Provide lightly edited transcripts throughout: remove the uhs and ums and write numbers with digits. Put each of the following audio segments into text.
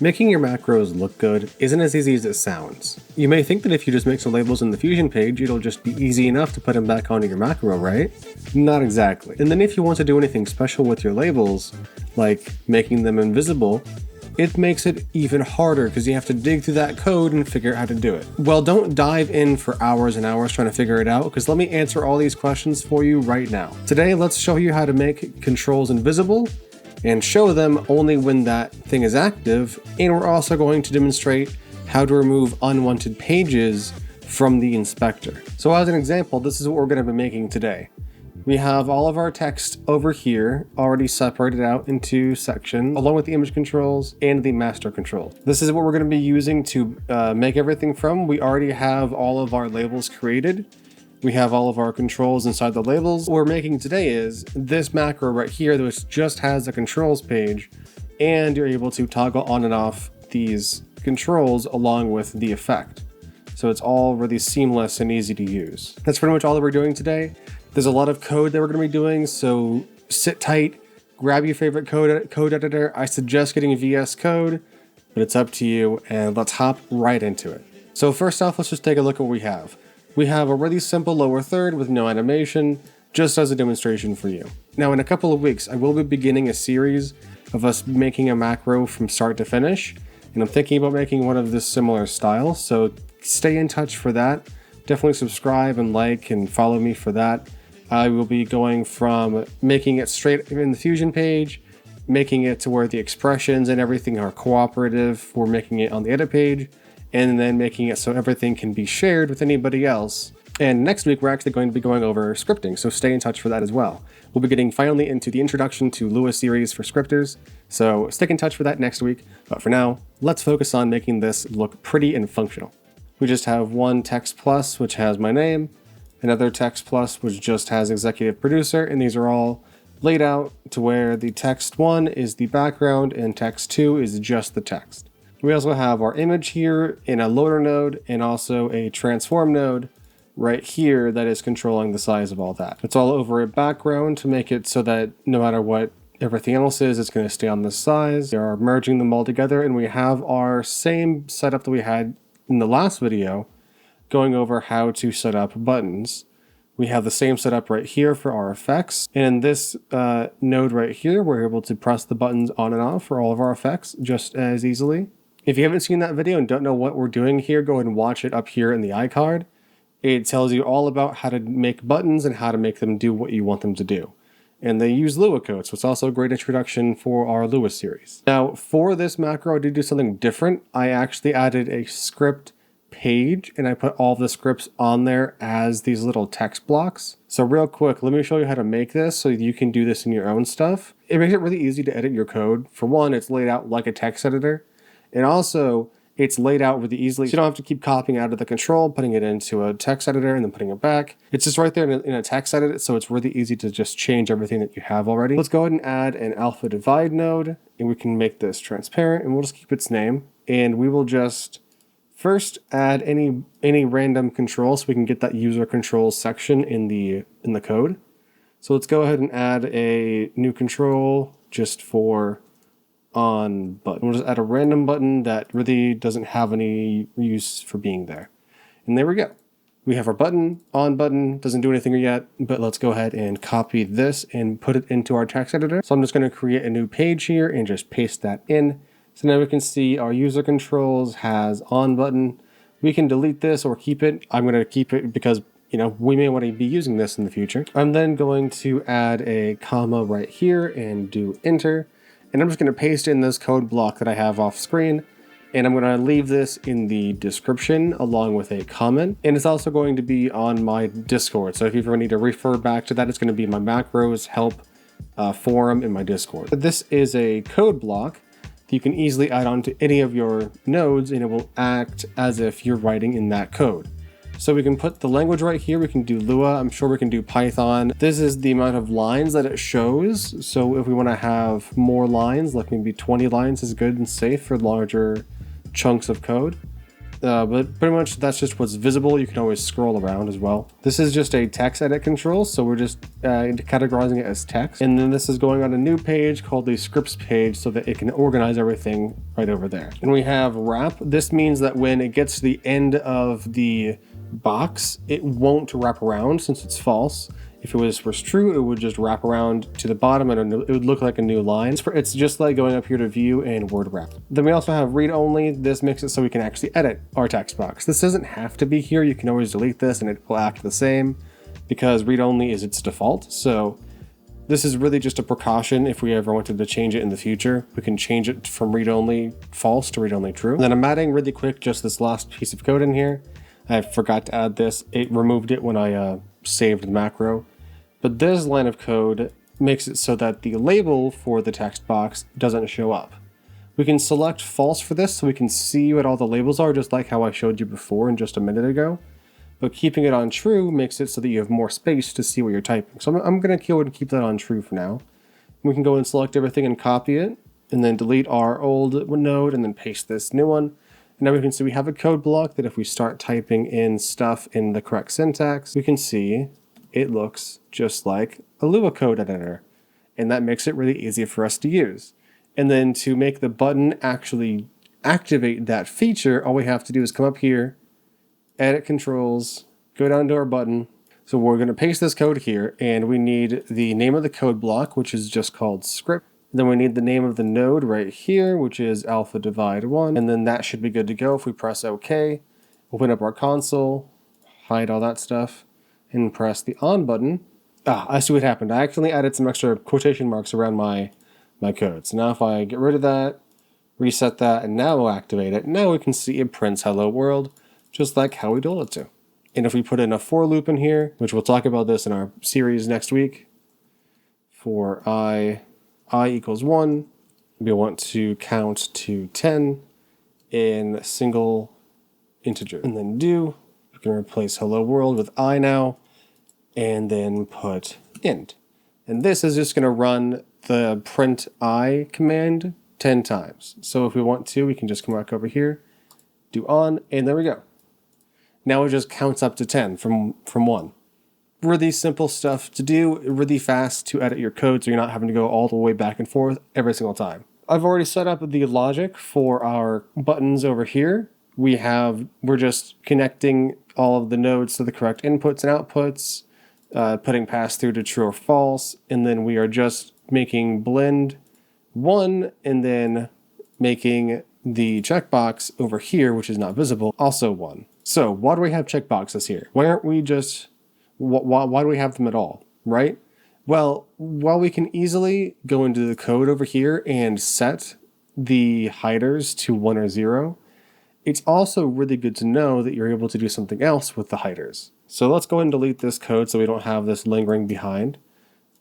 Making your macros look good isn't as easy as it sounds. You may think that if you just make some labels in the Fusion page, it'll just be easy enough to put them back onto your macro, right? Not exactly. And then if you want to do anything special with your labels, like making them invisible, it makes it even harder because you have to dig through that code and figure out how to do it. Well, don't dive in for hours and hours trying to figure it out, because let me answer all these questions for you right now. Today, let's show you how to make controls invisible and show them only when that thing is active, and we're also going to demonstrate how to remove unwanted pages from the inspector. So as an example, this is what we're going to be making today. We have all of our text over here already separated out into sections, along with the image controls and the master control. This is what we're going to be using to make everything from. We already have all of our labels created. We have all of our controls inside the labels. What we're making today is this macro right here, which just has a controls page, and you're able to toggle on and off these controls along with the effect. So it's all really seamless and easy to use. That's pretty much all that we're doing today. There's a lot of code that we're going to be doing, so sit tight, grab your favorite code editor. I suggest getting VS Code, but it's up to you, and let's hop right into it. So first off, let's just take a look at what we have. We have a really simple lower third with no animation, just as a demonstration for you. Now, in a couple of weeks, I will be beginning a series of us making a macro from start to finish, and I'm thinking about making one of this similar style, so stay in touch for that. Definitely subscribe and like and follow me for that. I will be going from making it straight in the Fusion page, making it to where the expressions and everything are cooperative. We're making it on the edit page, and then making it so everything can be shared with anybody else. And next week, we're actually going to be going over scripting, so stay in touch for that as well. We'll be getting finally into the Introduction to Lua series for scripters, so stick in touch for that next week. But for now, let's focus on making this look pretty and functional. We just have one text plus, which has my name, another text plus, which just has executive producer, and these are all laid out to where the text 1 is the background and text 2 is just the text. We also have our image here in a loader node and also a transform node right here that is controlling the size of all that. It's all over a background to make it so that no matter what everything else is, it's going to stay on this size. We are merging them all together, and we have our same setup that we had in the last video going over how to set up buttons. We have the same setup right here for our effects. And in this node right here, we're able to press the buttons on and off for all of our effects just as easily. If you haven't seen that video and don't know what we're doing here, go ahead and watch it up here in the iCard. It tells you all about how to make buttons and how to make them do what you want them to do. And they use Lua code, so it's also a great introduction for our Lua series. Now, for this macro, I did do something different. I actually added a script page, and I put all the scripts on there as these little text blocks. So real quick, let me show you how to make this so you can do this in your own stuff. It makes it really easy to edit your code. For one, it's laid out like a text editor. And also, it's laid out really easily, so you don't have to keep copying out of the control, putting it into a text editor, and then putting it back. It's just right there in a text edit, so it's really easy to just change everything that you have already. Let's go ahead and add an alpha divide node, and we can make this transparent, and we'll just keep its name. And we will just first add any random control so we can get that user controls section in the code. So let's go ahead and add a new control just for on button. We'll just add a random button that really doesn't have any use for being there. And there we go. We have our button, on button, doesn't do anything yet, but let's go ahead and copy this and put it into our text editor. So I'm just going to create a new page here and just paste that in. So now we can see our user controls has on button. We can delete this or keep it. I'm going to keep it because, we may want to be using this in the future. I'm then going to add a comma right here and do enter. And I'm just going to paste in this code block that I have off screen. And I'm going to leave this in the description along with a comment. And it's also going to be on my Discord. So if you ever need to refer back to that, it's going to be my macros help forum in my Discord. This is a code block that you can easily add on to any of your nodes, and it will act as if you're writing in that code. So we can put the language right here. We can do Lua. I'm sure we can do Python. This is the amount of lines that it shows. So if we want to have more lines, like maybe 20 lines is good and safe for larger chunks of code. but pretty much that's just what's visible. You can always scroll around as well. This is just a text edit control, so we're just categorizing it as text. And then this is going on a new page called the scripts page so that it can organize everything right over there. And we have wrap. This means that when it gets to the end of the box, it won't wrap around since it's false. If it was true, it would just wrap around to the bottom and it would look like a new line. It's just like going up here to view and word wrap. Then we also have read only. This makes it so we can actually edit our text box. This doesn't have to be here. You can always delete this and it will act the same because read only is its default. So this is really just a precaution. If we ever wanted to change it in the future, we can change it from read only false to read only true. And then I'm adding really quick just this last piece of code in here. I forgot to add this. It removed it when I saved the macro. But this line of code makes it so that the label for the text box doesn't show up. We can select false for this so we can see what all the labels are, just like how I showed you before in just a minute ago. But keeping it on true makes it so that you have more space to see what you're typing. So I'm going to go and keep that on true for now. We can go and select everything and copy it, and then delete our old node and then paste this new one. And now we can see we have a code block that if we start typing in stuff in the correct syntax, we can see it looks just like a Lua code editor. And that makes it really easy for us to use. And then to make the button actually activate that feature, all we have to do is come up here, edit controls, go down to our button. So we're going to paste this code here, and we need the name of the code block, which is just called script. Then we need the name of the node right here, which is alpha divide 1. And then that should be good to go. If we press OK, open up our console, hide all that stuff, and press the on button. I see what happened. I actually added some extra quotation marks around my code. So now if I get rid of that, reset that, and now we'll activate it, now we can see it prints hello world, just like how we told it to. And if we put in a for loop in here, which we'll talk about this in our series next week, for I equals 1, we want to count to 10 in a single integer. And then we can replace hello world with I now, and then put int. And this is just going to run the print I command 10 times. So if we want to, we can just come back over here, do on, and there we go. Now it just counts up to 10 from 1. Really simple stuff to do, really fast to edit your code so you're not having to go all the way back and forth every single time. I've already set up the logic for our buttons over here. We're just connecting all of the nodes to the correct inputs and outputs, putting pass through to true or false, and then we are just making blend 1 and then making the checkbox over here, which is not visible, also 1. So why do we have checkboxes here? Why aren't we just, why do we have them at all, right? Well, while we can easily go into the code over here and set the hiders to 1 or 0, it's also really good to know that you're able to do something else with the hiders. So let's go ahead and delete this code so we don't have this lingering behind.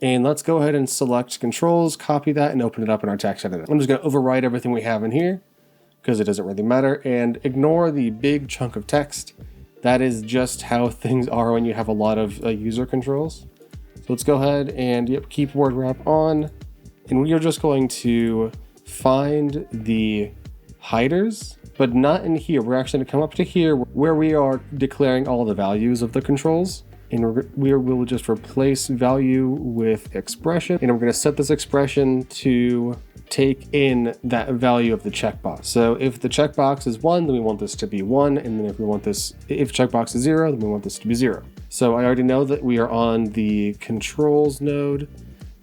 And let's go ahead and select controls, copy that, and open it up in our text editor. I'm just going to overwrite everything we have in here because it doesn't really matter, and ignore the big chunk of text. That is just how things are when you have a lot of user controls. So let's go ahead and keep word wrap on, and we are just going to find the hiders, but not in here. We're actually going to come up to here where we are declaring all the values of the controls. And we will just replace value with expression. And we're going to set this expression to take in that value of the checkbox. So if the checkbox is 1, then we want this to be 1. And then if checkbox is 0, then we want this to be 0. So I already know that we are on the controls node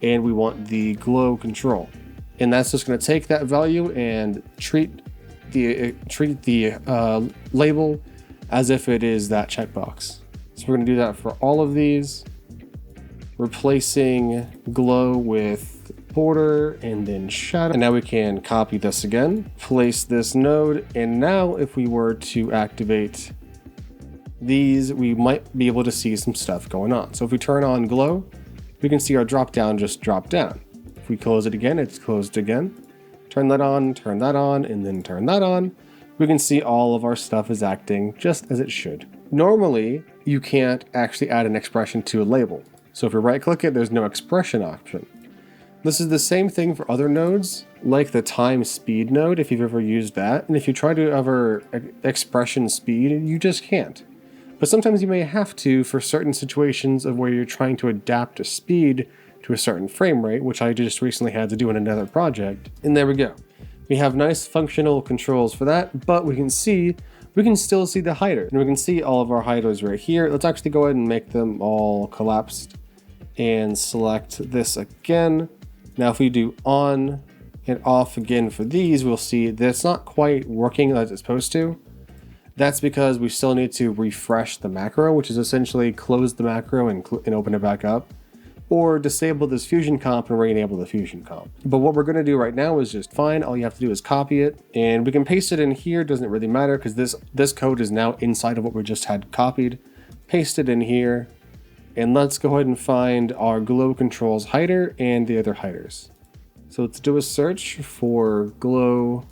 and we want the glow control. And that's just going to take that value and treat the label as if it is that checkbox. So we're going to do that for all of these, replacing glow with border and then shadow. And now we can copy this again, place this node, and now if we were to activate these, we might be able to see some stuff going on. So if we turn on glow, we can see our drop down just drop down. If we close it again, it's closed again. Turn that on, and then turn that on. We can see all of our stuff is acting just as it should. Normally, you can't actually add an expression to a label. So if we right click it, there's no expression option. This is the same thing for other nodes, like the time speed node, if you've ever used that. And if you try to ever expression speed, you just can't. But sometimes you may have to for certain situations of where you're trying to adapt a speed to a certain frame rate, which I just recently had to do in another project. And there we go. We have nice functional controls for that, but we can still see the hider. And we can see all of our hiders right here. Let's actually go ahead and make them all collapsed and select this again. Now if we do on and off again for these, we'll see that it's not quite working as it's supposed to. That's because we still need to refresh the macro, which is essentially close the macro and open it back up, or disable this fusion comp and re-enable the fusion comp. But what we're going to do right now is just fine. All you have to do is copy it, and we can paste it in here. Doesn't really matter because this code is now inside of what we just had copied. Paste it in here. And let's go ahead and find our glow controls hider and the other hiders. So let's do a search for glow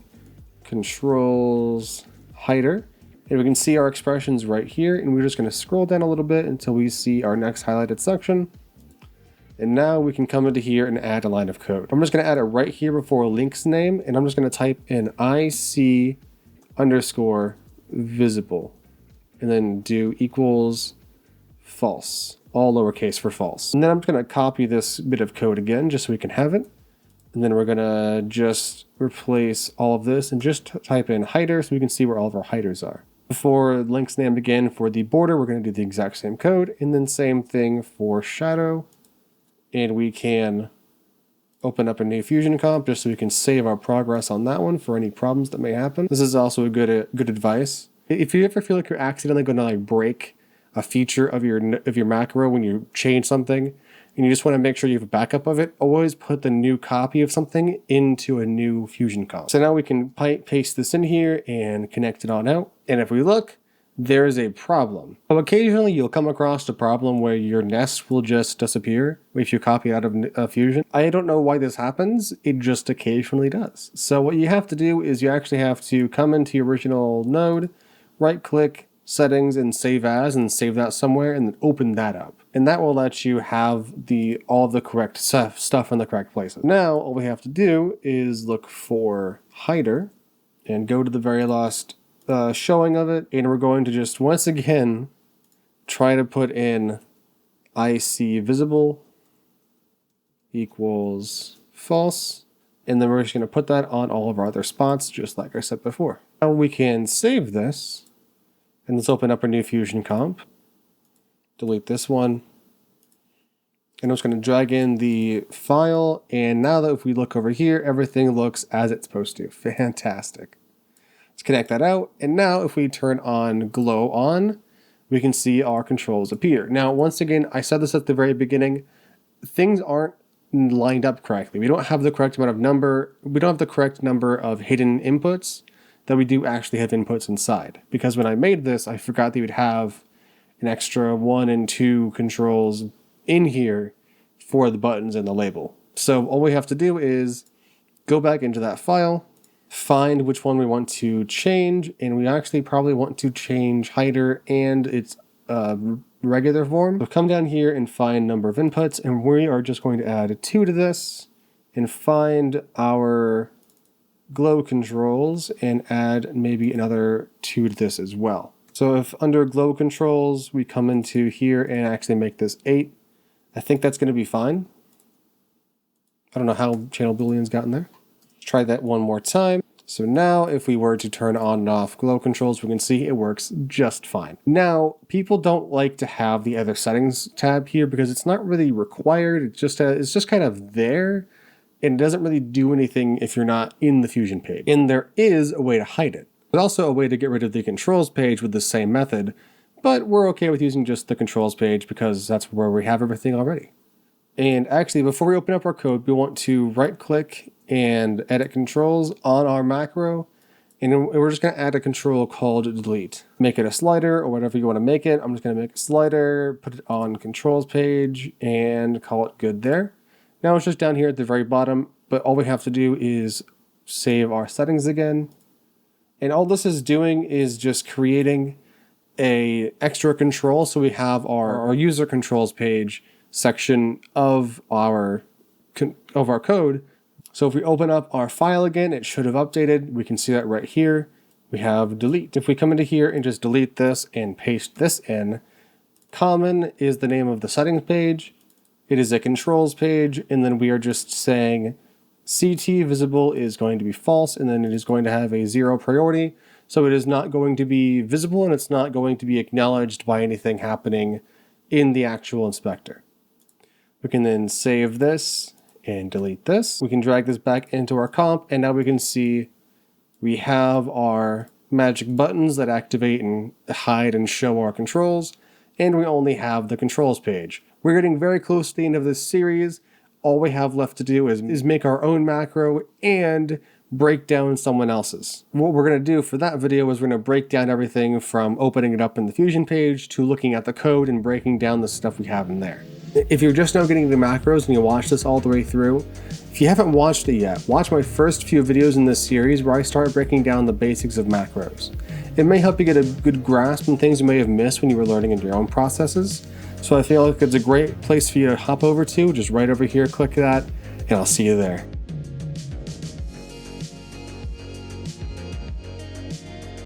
controls hider. And we can see our expressions right here. And we're just going to scroll down a little bit until we see our next highlighted section. And now we can come into here and add a line of code. I'm just going to add it right here before a link's name. And I'm just going to type in IC underscore visible. And then do equals false. All lowercase for false. And then I'm just going to copy this bit of code again just so we can have it. And then we're going to just replace all of this and just type in hider so we can see where all of our hiders are. For link's name again, for the border, we're going to do the exact same code. And then same thing for shadow. And we can open up a new fusion comp just so we can save our progress on that one for any problems that may happen. This is also a good advice. If you ever feel like you're accidentally going to break a feature of your macro when you change something and you just want to make sure you have a backup of it, always put the new copy of something into a new fusion comp. So now we can paste this in here and connect it on out. And if we look, there's a problem. So occasionally you'll come across a problem where your nest will just disappear if you copy out of Fusion. I don't know why this happens, it just occasionally does. So what you have to do is you actually have to come into your original node, right click, settings, and save as, and save that somewhere, and then open that up. And that will let you have all the correct stuff in the correct places. Now all we have to do is look for hider and go to the very last showing of it, and we're going to just once again try to put in IC visible equals false, and then we're just going to put that on all of our other spots just like I said before. Now we can save this, and let's open up a new fusion comp, delete this one, and I'm just going to drag in the file, and now that if we look over here, everything looks as it's supposed to. Fantastic. Let's connect that out, and now if we turn on glow on, we can see our controls appear. Now, once again, I said this at the very beginning, things aren't lined up correctly. We don't have the correct amount of number, we don't have the correct number of hidden inputs that we do actually have inputs inside. Because when I made this, I forgot that we'd have an extra 1 and 2 controls in here for the buttons and the label. So all we have to do is go back into that file, find which one we want to change, and we actually probably want to change hider and its regular form. So come down here and find number of inputs, and we are just going to add 2 to this and find our glow controls and add maybe another 2 to this as well. So if under glow controls we come into here and actually make this 8, I think that's going to be fine. I don't know how channel boolean's gotten there. Let's try that one more time. So now if we were to turn on and off glow controls, we can see it works just fine. Now, people don't like to have the other settings tab here because it's not really required. It's just kind of there, and it doesn't really do anything if you're not in the Fusion page. And there is a way to hide it. There's also a way to get rid of the controls page with the same method, but we're okay with using just the controls page because that's where we have everything already. And actually, before we open up our code, we want to right click and edit controls on our macro, and we're just going to add a control called delete. Make it a slider or whatever you want to make it. I'm just going to make a slider, put it on controls page, and call it good there. Now it's just down here at the very bottom, but all we have to do is save our settings again. And all this is doing is just creating a extra control, so we have our user controls page section of our code. So if we open up our file again, it should have updated. We can see that right here. We have delete. If we come into here and just delete this and paste this in, common is the name of the settings page. It is a controls page, and then we are just saying CT visible is going to be false, and then it is going to have a 0 priority. So it is not going to be visible, and it's not going to be acknowledged by anything happening in the actual inspector. We can then save this and delete this. We can drag this back into our comp, and now we can see we have our magic buttons that activate and hide and show our controls, and we only have the controls page. We're getting very close to the end of this series. All we have left to do is make our own macro and break down someone else's. What we're going to do for that video is we're going to break down everything from opening it up in the Fusion page to looking at the code and breaking down the stuff we have in there. If you're just now getting the macros and you watch this all the way through, if you haven't watched it yet, watch my first few videos in this series where I start breaking down the basics of macros. It may help you get a good grasp on things you may have missed when you were learning in your own processes. So I feel like it's a great place for you to hop over to, just right over here, click that, and I'll see you there.